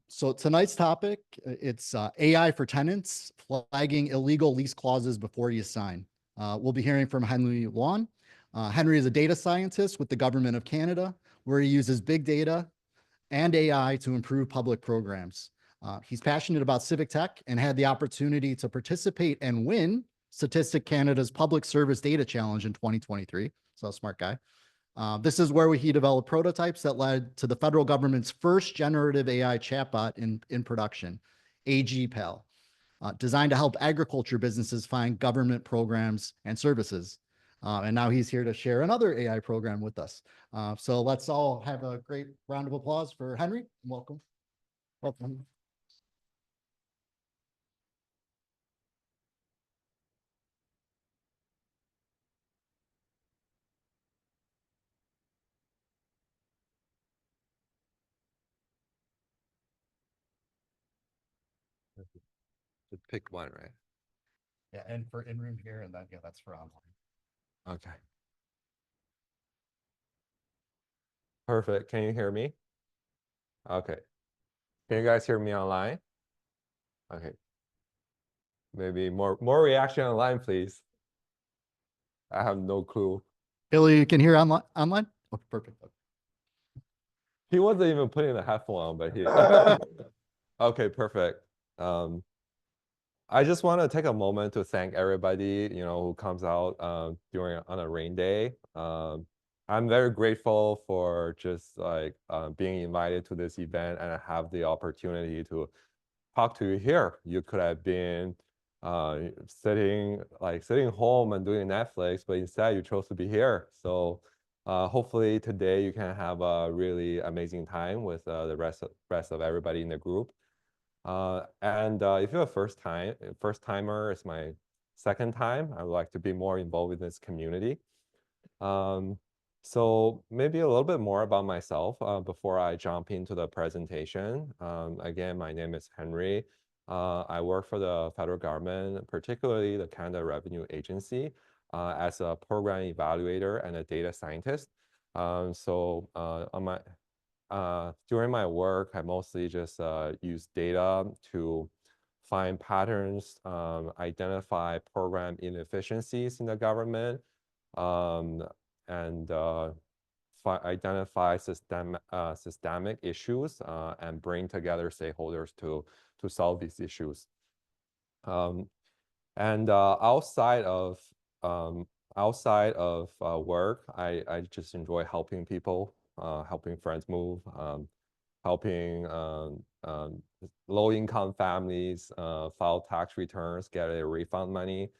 So tonight's topic, it's AI for tenants, flagging illegal lease clauses before you sign. We'll be hearing from Henry Luan. Henry is a data scientist with the Government of Canada, where he uses big data and AI to improve public programs. He's passionate about civic tech and had the opportunity to participate and win Statistic Canada's Public Service Data Challenge in 2023. So a smart guy. This is where he developed prototypes that led to the federal government's first generative AI chatbot in production, AgPal, designed to help agriculture businesses find government programs and services. And now he's here to share another AI program with us. So let's all have a great round of applause for Henry. Welcome. Welcome. Just pick one, right? Yeah, and for in-room here, and then, yeah, that's for online. Okay. Perfect. Can you hear me? Okay. Can you guys hear me online? Okay. Maybe more reaction online, please. I have no clue. Billy, you can hear online? Oh, perfect. He wasn't even putting the headphone on, but he. Okay, perfect. I just want to take a moment to thank everybody, who comes out on a rain day. I'm very grateful for just like being invited to this event and have the opportunity to talk to you here. You could have been sitting home and doing Netflix, but instead you chose to be here. So hopefully today you can have a really amazing time with the rest of everybody in the group. If you're a first timer, it's my second time. I would like to be more involved in this community. So maybe a little bit more about myself before I jump into the presentation. Again, my name is Henry. I work for the federal government, particularly the Canada Revenue Agency, as a program evaluator and a data scientist. During my work, I mostly just use data to find patterns, identify program inefficiencies in the government, and identify systemic issues and bring together stakeholders to solve these issues. Outside of work, I just enjoy helping people, helping friends move, helping low-income families file tax returns, get a refund money,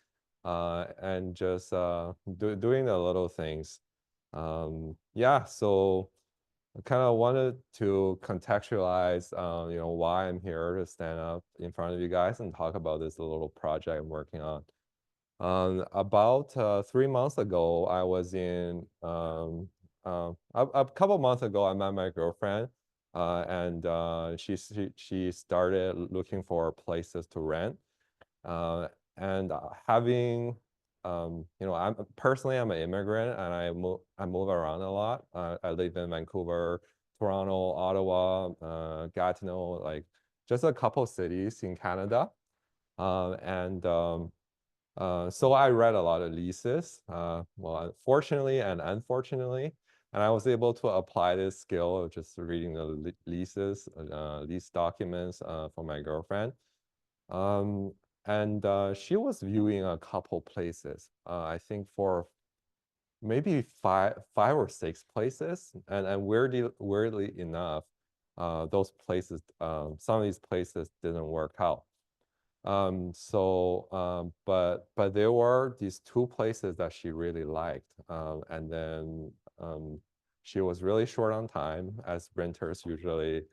and just doing the little things. Yeah, so I kind of wanted to contextualize, why I'm here to stand up in front of you guys and talk about this little project I'm working on. About 3 months ago, I was in a couple months ago, I met my girlfriend, and she started looking for places to rent, and having I'm an immigrant and I move around a lot. I live in Vancouver, Toronto, Ottawa, Gatineau, like just a couple cities in Canada, so I read a lot of leases, well, fortunately and unfortunately, and I was able to apply this skill of just reading the leases, lease documents for my girlfriend. She was viewing a couple places, I think for maybe five or six places, and weirdly enough, those places, some of these places didn't work out. But there were these two places that she really liked, and then she was really short on time, as renters usually.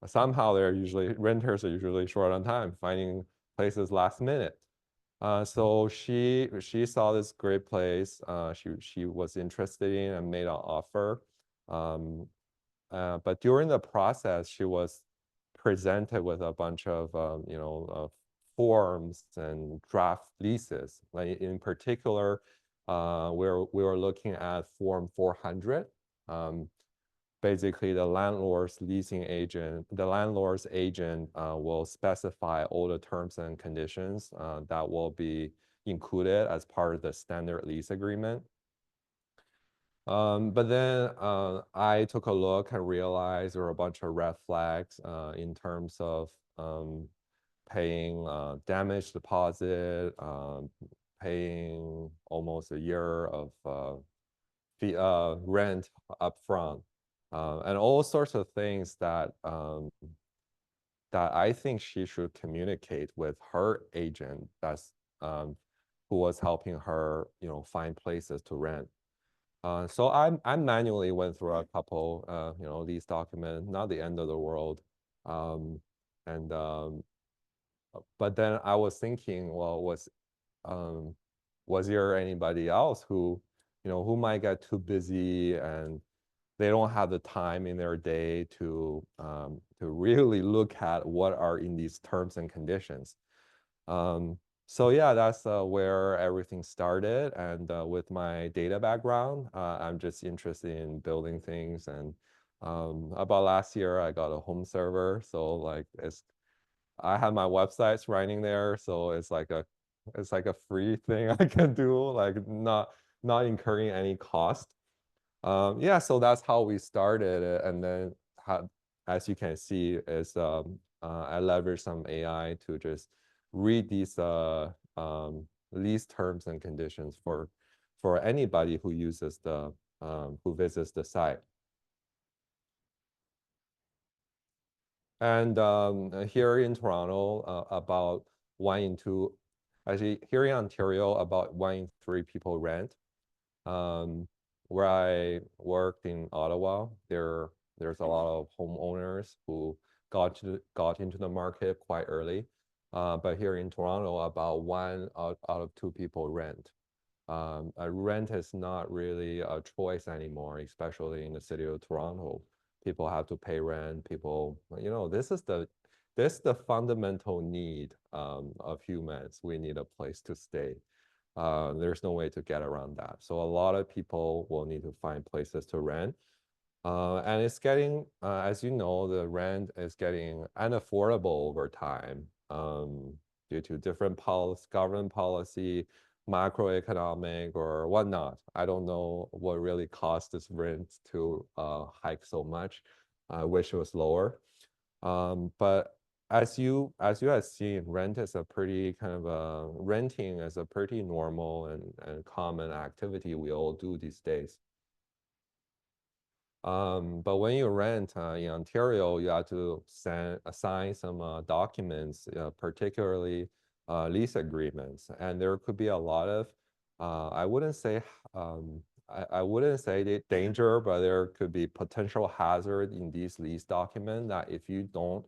Somehow renters are usually short on time finding places last minute. So she saw this great place. She was interested in and made an offer. But during the process, she was presented with a bunch of forms and draft leases. Like in particular, we were looking at Form 400. basically the landlord's agent will specify all the terms and conditions that will be included as part of the standard lease agreement. But then I took a look and realized there were a bunch of red flags in terms of paying damage deposit, paying almost a year of rent upfront, and all sorts of things that that I think she should communicate with her agent that's who was helping her, find places to rent. So I manually went through a couple, these documents, not the end of the world. Um, and but then I was thinking, well, was there anybody else who, who might get too busy and they don't have the time in their day to really look at what are in these terms and conditions. So yeah, that's where everything started. And with my data background, I'm just interested in building things. And about last year, I got a home server. So like I have my websites running there. So it's like a free thing I can do, like not incurring any cost. Yeah, so that's how we started it. And then as you can see, is I leverage some AI to just read these lease terms and conditions for anybody who uses who visits the site. And here in Toronto, about 1 in 2, actually here in Ontario, about 1 in 3 people rent. Where I worked in Ottawa, there's a lot of homeowners who got into the market quite early. But here in Toronto, about 1 out of 2 people rent. Rent is not really a choice anymore, especially in the city of Toronto. People have to pay rent. This is the fundamental need of humans. We need a place to stay. There's no way to get around that. So a lot of people will need to find places to rent. And it's getting, as you know, the rent is getting unaffordable over time due to different government policy, macroeconomic or whatnot. I don't know what really caused this rent to hike so much. I wish it was lower. But as you have seen, renting is a pretty normal and common activity we all do these days. But when you rent in Ontario, you have to assign some documents, particularly lease agreements, and there could be a lot of I wouldn't say I wouldn't say danger, but there could be potential hazard in these lease documents that if you don't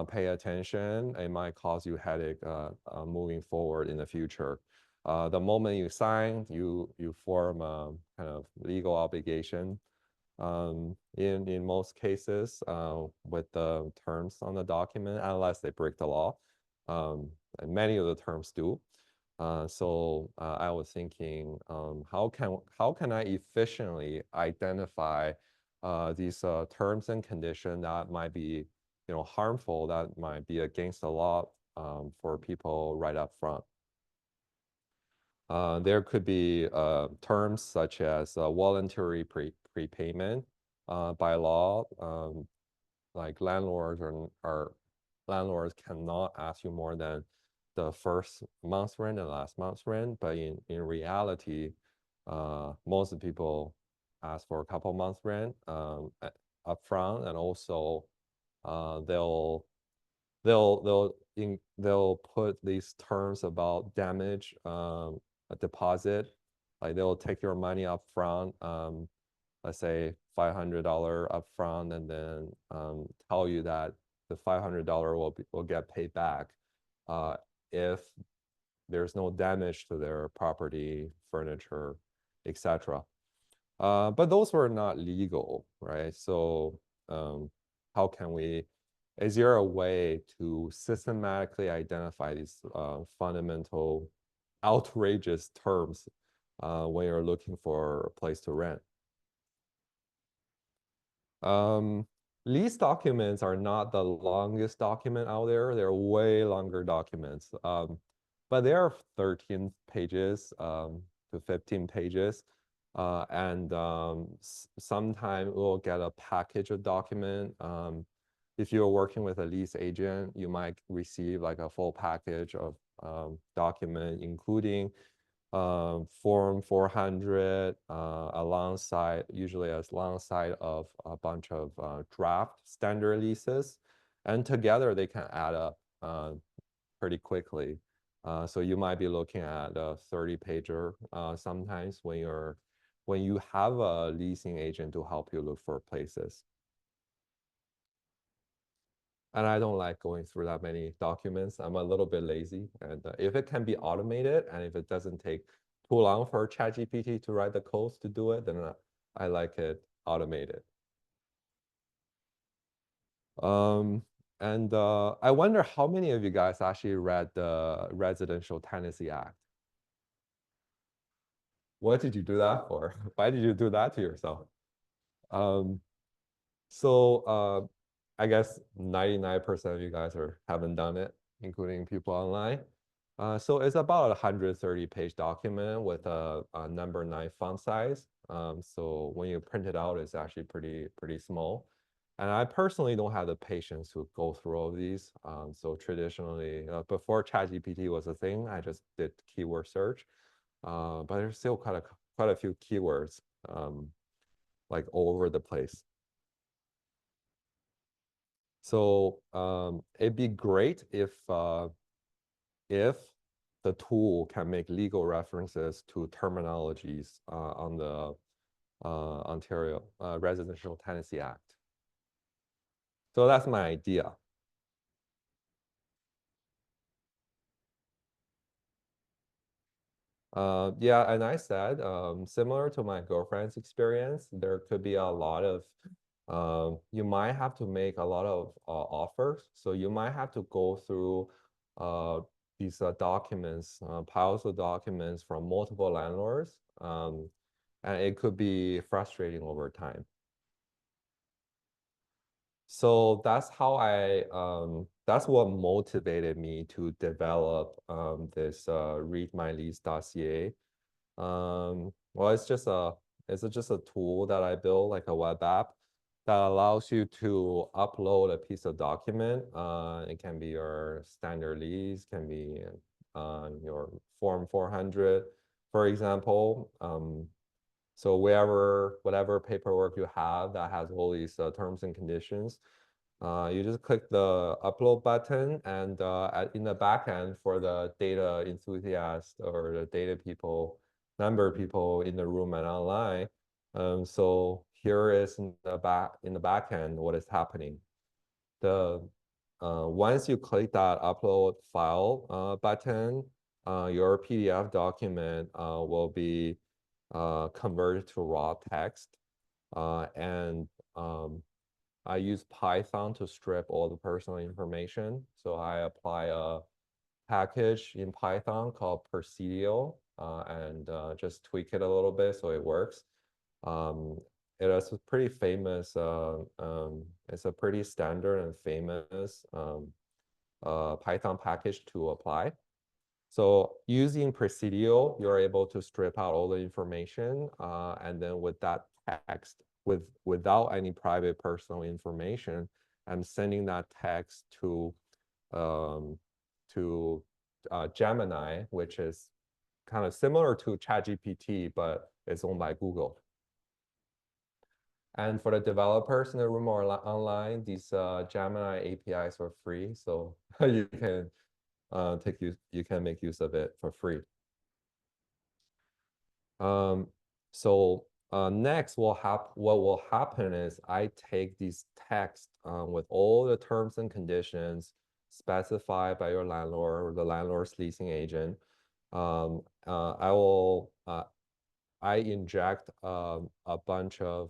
pay attention, it might cause you headache moving forward in the future. The moment you sign, you form a kind of legal obligation in most cases with the terms on the document, unless they break the law. And many of the terms do. So I was thinking, how can I efficiently identify these terms and conditions that might be, harmful, that might be against the law for people right up front. There could be terms such as voluntary prepayment by law. Like landlords cannot ask you more than the first month's rent and last month's rent. But in reality, most people ask for a couple months rent upfront, and also they'll put these terms about damage a deposit. Like they'll take your money up front, let's say $500 up front, and then tell you that the $500 will get paid back if there's no damage to their property, furniture, etc. But those were not legal, right? So how can we, is there a way to systematically identify these fundamental outrageous terms when you're looking for a place to rent? Lease documents are not the longest document out there. They're way longer documents. But they are 13 pages to 15 pages. And sometime we'll get a package of document. If you're working with a lease agent, you might receive like a full package of document, including Form 400 usually alongside of a bunch of draft standard leases. And together they can add up pretty quickly. So you might be looking at a 30-pager sometimes when you have a leasing agent to help you look for places. And I don't like going through that many documents. I'm a little bit lazy. And if it can be automated and if it doesn't take too long for ChatGPT to write the codes to do it, then I like it automated. And I wonder how many of you guys actually read the Residential Tenancy Act? What did you do that for? Why did you do that to yourself? So I guess 99% of you guys haven't done it, including people online. So it's about a 130-page document with a number 9 font size. So when you print it out, it's actually pretty small. And I personally don't have the patience to go through all these. So traditionally, before ChatGPT was a thing, I just did keyword search. But there's still quite a few keywords like all over the place. So it'd be great if the tool can make legal references to terminologies on the Ontario Residential Tenancy Act. So that's my idea. Yeah, and I said, similar to my girlfriend's experience, there could be a lot of, you might have to make a lot of offers. So you might have to go through these documents, piles of documents from multiple landlords. And it could be frustrating over time. So that's how that's what motivated me to develop this readmylease.ca. Well, it's just a tool that I built, like a web app that allows you to upload a piece of document. It can be your standard lease, can be your Form 400, for example. So whatever paperwork you have that has all these terms and conditions, you just click the upload button, and in the back end for the data enthusiasts or the data people, number of people in the room and online. So here is in the back end what is happening. Once you click that upload file button, your PDF document will be converted to raw text, and I use Python to strip all the personal information. So I apply a package in Python called Presidio and just tweak it a little bit so it works. It is a pretty famous, it's a pretty standard and famous Python package to apply. So using Presidio, you're able to strip out all the information, and then with that text, without any private personal information, I'm sending that text to Gemini, which is kind of similar to ChatGPT, but it's owned by Google. And for the developers in the room or online, these Gemini APIs are free, so you can you can make use of it for free. So next, what will happen is I take these text with all the terms and conditions specified by your landlord or the landlord's leasing agent. I inject a bunch of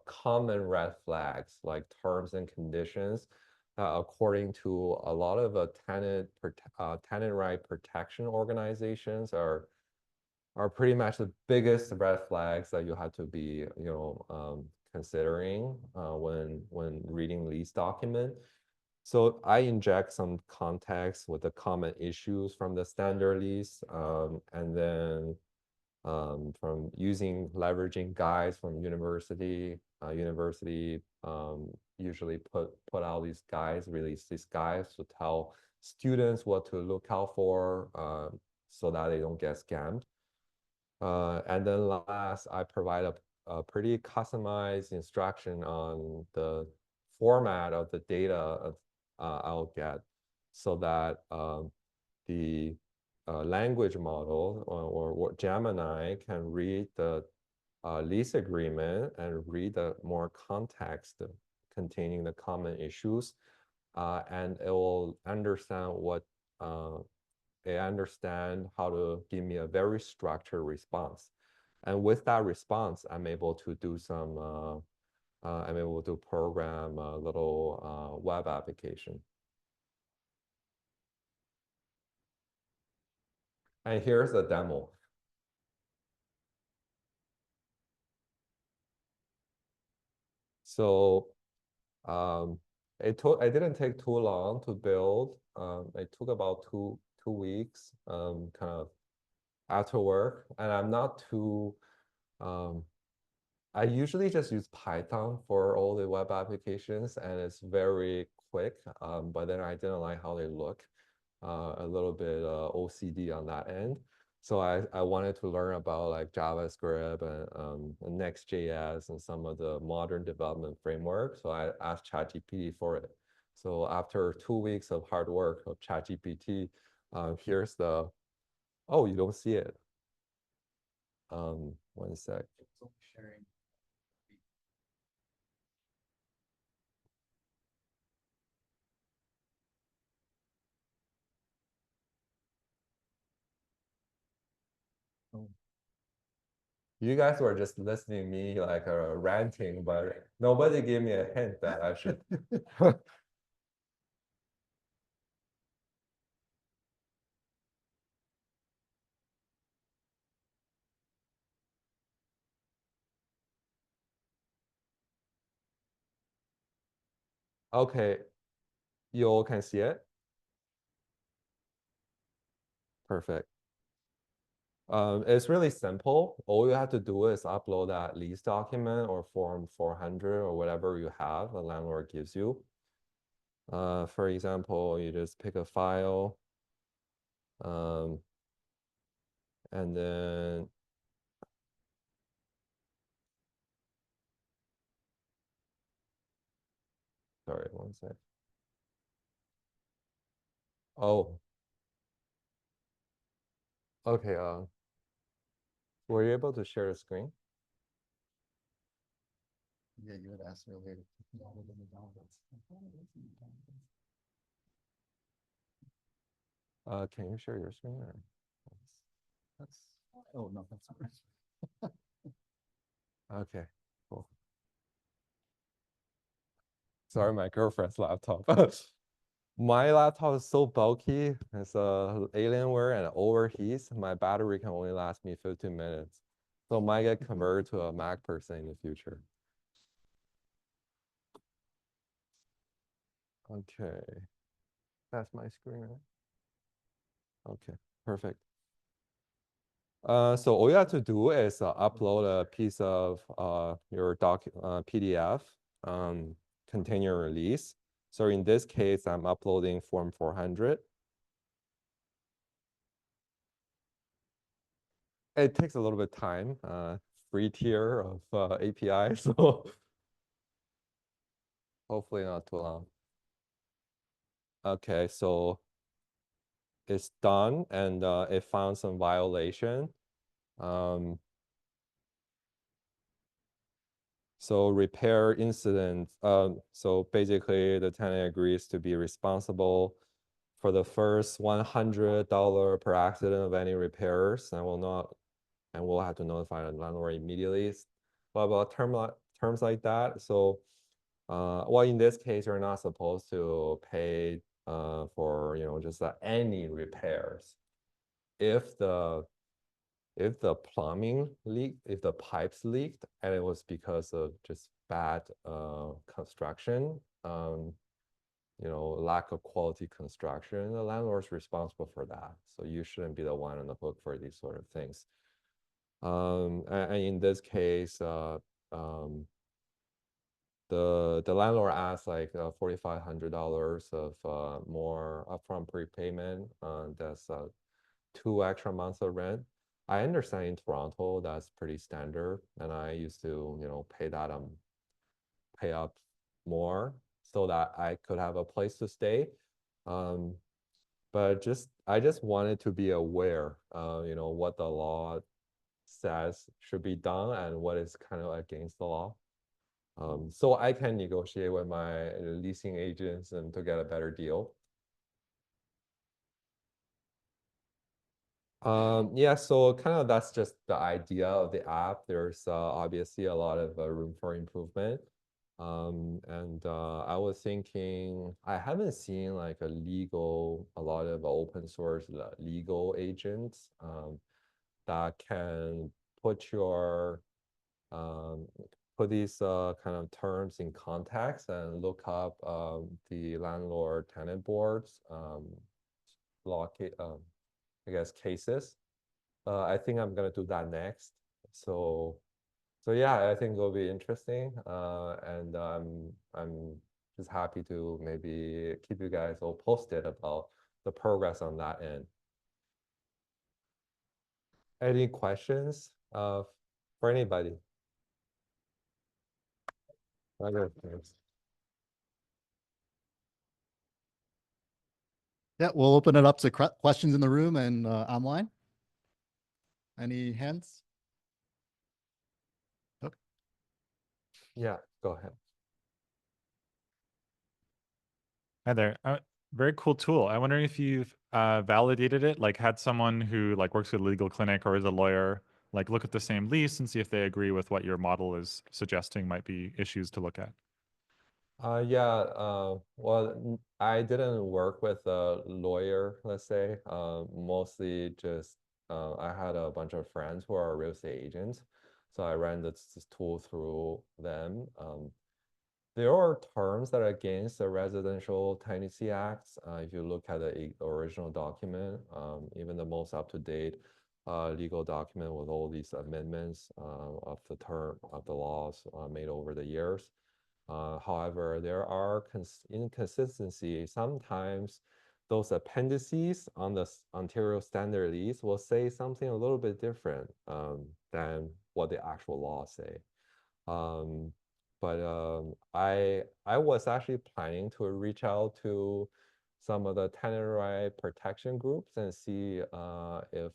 common red flags like terms and conditions according to a lot of tenant right protection organizations are pretty much the biggest red flags that you have to be considering when reading lease document. So I inject some context with the common issues from the standard lease, and then from leveraging guides from university. University usually put out these guides, release these guides to tell students what to look out for, so that they don't get scammed. And then last, I provide a pretty customized instruction on the format of the data I'll get, so that the language model or what Gemini can read the lease agreement and read the more context containing the common issues, and it will understand how to give me a very structured response. And with that response, I'm able to do I'm able to program a little web application. And here's the demo. So it didn't take too long to build. It took about two weeks, kind of after work. And I'm not too I usually just use Python for all the web applications, and it's very quick. But then I didn't like how they look, a little bit OCD on that end. So I wanted to learn about like JavaScript and Next.js and some of the modern development framework. So I asked ChatGPT for it. So after 2 weeks of hard work of ChatGPT, here's the, oh, you don't see it. 1 sec. Sharing. You guys were just listening to me like ranting, but nobody gave me a hint that I should. Okay, you all can see it? Perfect. It's really simple. All you have to do is upload that lease document or Form 400 or whatever you have, the landlord gives you. For example, you just pick a file, and then sorry, 1 sec. Oh, okay. Were you able to share the screen? Yeah, you had asked earlier. Can you share your screen? Or? That's, oh, no, that's. Okay, cool. Sorry, my girlfriend's laptop. My laptop is so bulky. It's Alienware and it overheats. My battery can only last me 15 minutes. So I might get converted to a Mac person in the future. Okay. That's my screen, right? Okay, perfect. So all you have to do is upload a piece of your PDF containing your release. So in this case, I'm uploading Form 400. It takes a little bit of time, free tier of API, so hopefully not too long. Okay, so it's done, and it found some violation. So repair incident. So basically, the tenant agrees to be responsible for the first $100 per accident of any repairs, and we'll have to notify the landlord immediately. Blah blah terms like that. So, well, in this case, you're not supposed to pay for just any repairs. If the plumbing leaked, if the pipes leaked, and it was because of just bad construction, lack of quality construction, the landlord's responsible for that. So you shouldn't be the one on the hook for these sort of things. And in this case, the landlord asked like $4,500 of more upfront prepayment. That's 2 extra months of rent. I understand in Toronto that's pretty standard, and I used to pay up more so that I could have a place to stay. But I just wanted to be aware, what the law says should be done and what is kind of against the law. So I can negotiate with my leasing agents and to get a better deal. Yeah, so kind of that's just the idea of the app. There's obviously a lot of room for improvement. And I was thinking, I haven't seen like a lot of open source legal agents that can put put these kind of terms in context and look up the landlord tenant boards I guess cases. I think I'm gonna do that next. So yeah, I think it'll be interesting. And I'm just happy to maybe keep you guys all posted about the progress on that end. Any questions for anybody? Okay, thanks. Yeah, we'll open it up to questions in the room and online. Any hands? Okay. Yeah, go ahead. Hi there. Very cool tool. I'm wondering if you've validated it, like had someone who like works with a legal clinic or is a lawyer, like look at the same lease and see if they agree with what your model is suggesting might be issues to look at. Yeah, well, I didn't work with a lawyer, let's say. Mostly just I had a bunch of friends who are real estate agents, so I ran this tool through them. There are terms that are against the Residential Tenancy Act. If you look at the original document, even the most up-to-date legal document with all these amendments of the laws made over the years. However, there are inconsistencies. Sometimes those appendices on the Ontario Standard Lease will say something a little bit different than what the actual laws say. But I was actually planning to reach out to some of the tenant right protection groups and see if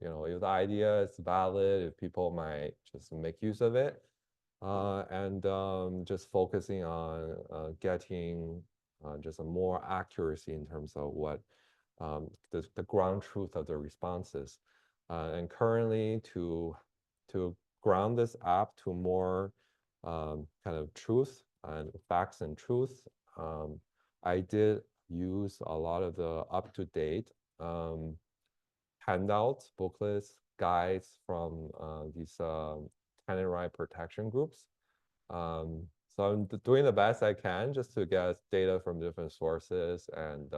if the idea is valid, if people might just make use of it, and just focusing on getting just a more accuracy in terms of what the ground truth of the responses. And currently to ground this app to more kind of truth and facts and truth, I did use a lot of the up-to-date handouts, booklets, guides from these tenant right protection groups. So I'm doing the best I can just to get data from different sources and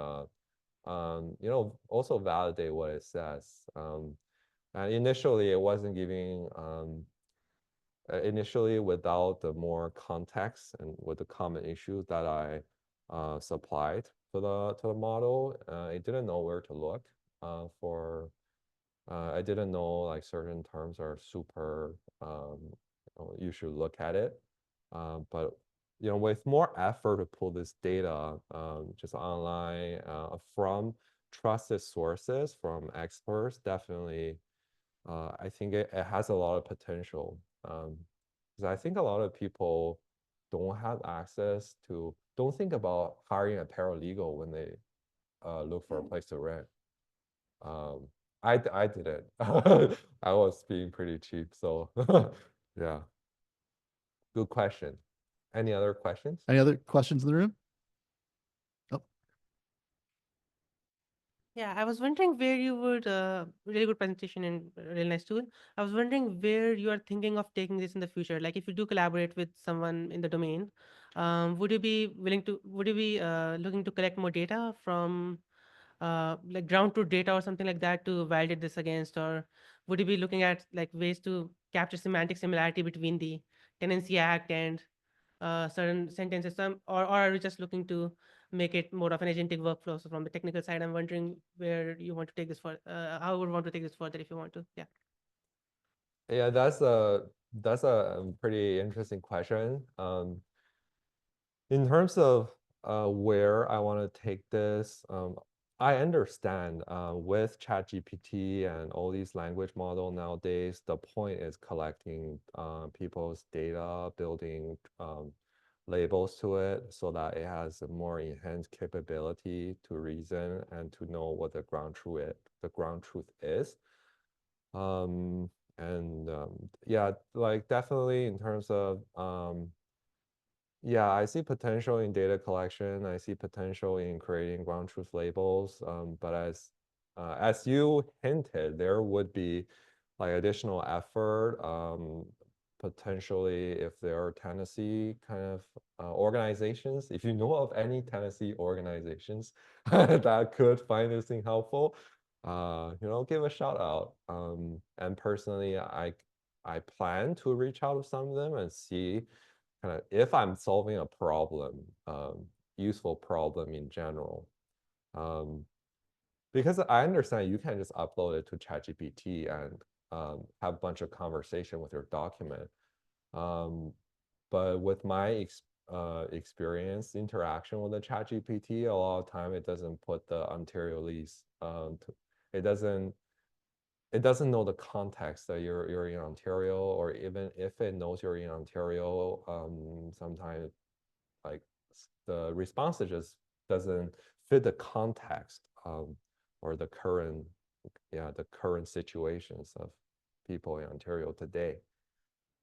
also validate what it says. And initially, it wasn't giving initially without the more context and with the common issues that I supplied to the model, it didn't know where to look for. I didn't know like certain terms are super. You should look at it, but with more effort to pull this data just online from trusted sources, from experts, definitely. I think it has a lot of potential. Because I think a lot of people don't have access to, don't think about hiring a paralegal when they look for a place to rent. I did it. I was being pretty cheap, so yeah. Good question. Any other questions? Any other questions in the room? Oh, Yeah, I was wondering where you would, really good presentation and really nice tool. I was wondering where you are thinking of taking this in the future. Like if you do collaborate with someone in the domain, would you be would you be looking to collect more data from like ground truth data or something like that to validate this against, or would you be looking at like ways to capture semantic similarity between the Tenancy Act and certain sentences, or are you just looking to make it more of an agentic workflow? So from the technical side, I'm wondering where you want to take this for, how would want to take this further if you want to. Yeah. Yeah, that's a pretty interesting question. In terms of where I want to take this, I understand with ChatGPT and all these language model nowadays, the point is collecting people's data, building labels to it so that it has a more enhanced capability to reason and to know what the ground truth is. Yeah, like definitely in terms of yeah, I see potential in data collection. I see potential in creating ground truth labels. But as you hinted, there would be like additional effort, potentially if there are tenancy kind of organizations. If you know of any tenancy organizations that could find this thing helpful, give a shout out. And personally, I plan to reach out to some of them and see kind of if I'm solving a problem, useful problem in general. Because I understand you can just upload it to ChatGPT and have a bunch of conversation with your document. But with my experience, interaction with the ChatGPT, a lot of time it doesn't put the Ontario lease. It doesn't know the context that you're in Ontario, or even if it knows you're in Ontario, sometimes like the response just doesn't fit the context or the current situations of people in Ontario today.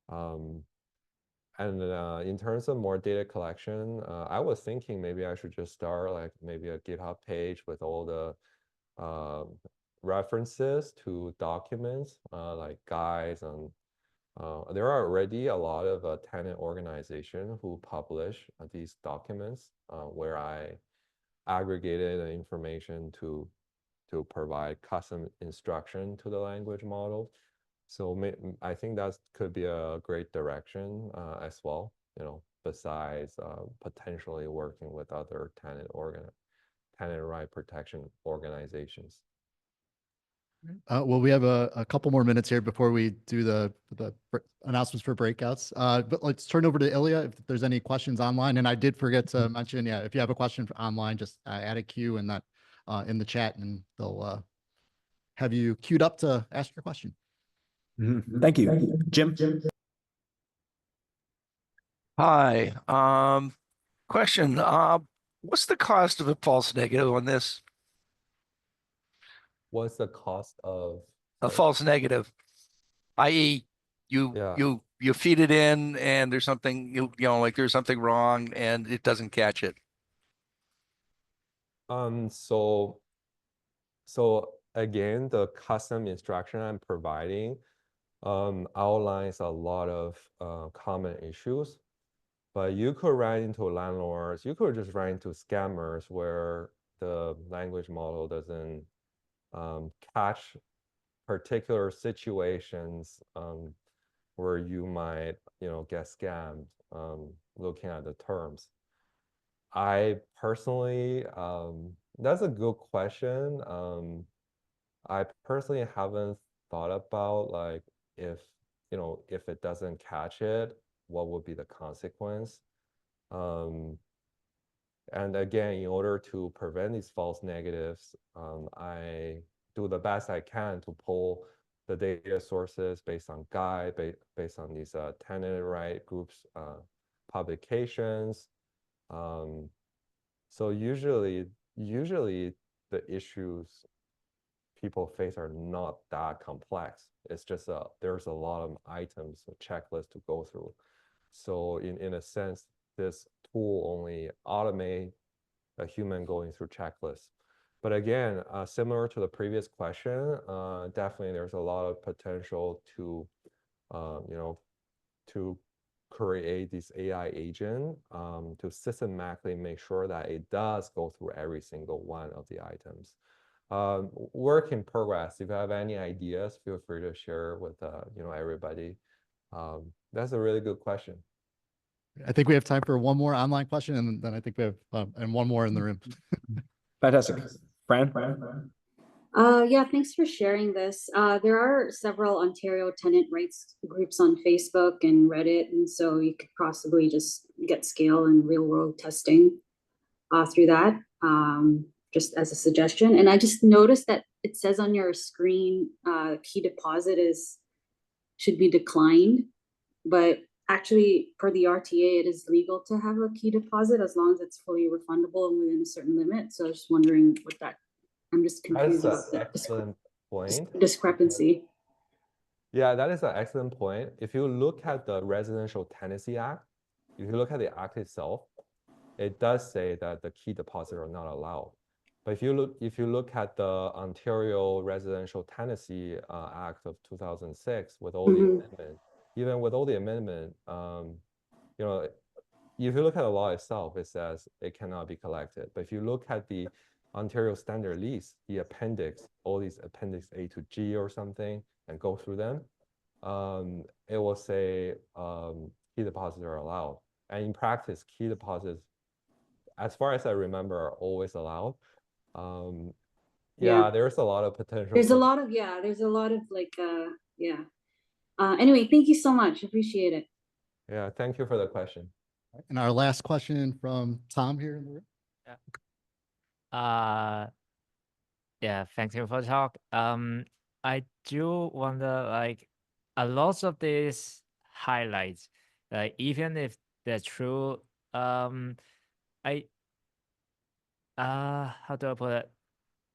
And in terms of more data collection, I was thinking maybe I should just start like maybe a GitHub page with all the references to documents like guides, and there are already a lot of tenant organizations who publish these documents where I aggregated the information to provide custom instruction to the language model. So I think that could be a great direction as well, besides potentially working with other tenant right protection organizations. Well, we have a couple more minutes here before we do the announcements for breakouts. But let's turn over to Ilya if there's any questions online. And I did forget to mention, yeah, if you have a question online, just add a queue in the chat, and they'll have you queued up to ask your question. Thank you. Jim? Hi. Question. What's the cost of a false negative on this? What's the cost of A false negative, i.e., you feed it in and there's something like there's something wrong and it doesn't catch it. So again, the custom instruction I'm providing outlines a lot of common issues, but you could run into landlords, you could just run into scammers where the language model doesn't catch particular situations where you might, get scammed looking at the terms. I personally, that's a good question. I personally haven't thought about like if it doesn't catch it, what would be the consequence? And again, in order to prevent these false negatives, I do the best I can to pull the data sources based on guide, based on these tenant right groups publications. So usually the issues people face are not that complex. It's just there's a lot of items, a checklist to go through. So in a sense, this tool only automate a human going through checklists. But again, similar to the previous question, definitely there's a lot of potential to, to create this AI agent to systematically make sure that it does go through every single one of the items. Work in progress. If you have any ideas, feel free to share with everybody. That's a really good question. I think we have time for one more online question, and then I think we have and one more in the room. Fantastic. Fran? Yeah, thanks for sharing this. There are several Ontario tenant rights groups on Facebook and Reddit, and so you could possibly just get scale and real world testing through that, just as a suggestion. And I just noticed that it says on your screen, key deposit should be declined, but actually per the RTA, it is legal to have a key deposit as long as it's fully refundable and within a certain limit. So I was just wondering what that, I'm just confused That's about an excellent point. discrepancy. Yeah, that is an excellent point. If you look at the Residential Tenancy Act, if you look at the act itself, it does say that the key deposit are not allowed. But if you look at the Ontario Residential Tenancy Act of 2006 with all the amendment, even with all the amendment, if you look at the law itself, it says it cannot be collected. But if you look at the Ontario Standard Lease, the appendix, all these appendix A to G or something, and go through them, it will say key deposits are allowed. And in practice, key deposits, as far as I remember, are always allowed. Yeah, there's a lot of potential. There's a lot of like, anyway, thank you so much. Appreciate it. Yeah, thank you for the question. And our last question from Tom here in the room. Yeah, thank you for the talk. I do wonder, like, a lot of these highlights, like, even if they're true, how do I put it?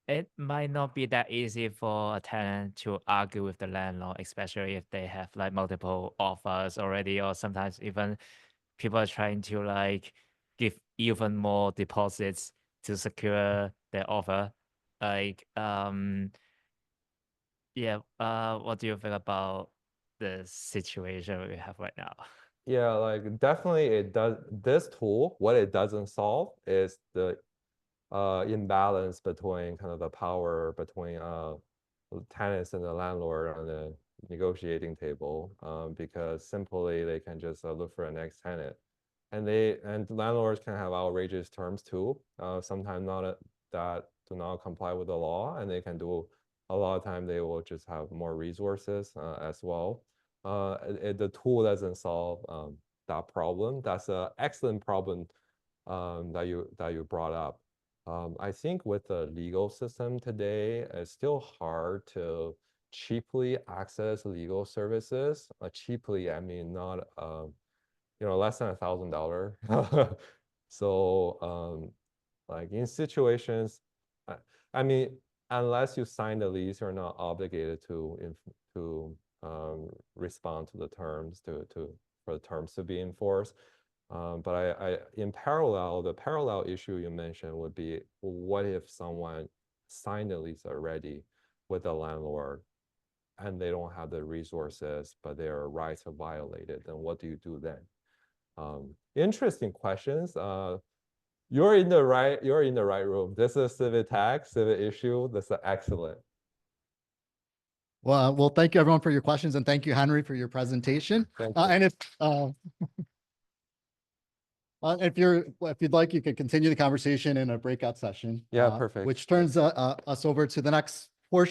It might not be that easy for a tenant to argue with the landlord, especially if they have like multiple offers already, or sometimes even people are trying to like give even more deposits to secure their offer. Like, what do you think about the situation we have right now? Yeah, like definitely it does. This tool, what it doesn't solve is the imbalance between kind of the power between tenants and the landlord on the negotiating table, because simply they can just look for a next tenant, and landlords can have outrageous terms too. Sometimes that do not comply with the law, and they can do a lot of time they will just have more resources as well. The tool doesn't solve that problem. That's an excellent problem that you brought up. I think with the legal system today, it's still hard to cheaply access legal services. Cheaply, I mean not less than $1,000. So like in situations, I mean, unless you sign the lease, you're not obligated to respond to the terms for the terms to be enforced. But in parallel, the parallel issue you mentioned would be, what if someone signed the lease already with the landlord and they don't have the resources, but their rights are violated? Then what do you do then? Interesting questions. You're in the right room. This is Civic Tech, Civic issue. This is excellent. Well, thank you everyone for your questions, and thank you, Henry, for your presentation. Thank you. And if you'd like, you could continue the conversation in a breakout session. Yeah, perfect. Which turns us over to the next portion.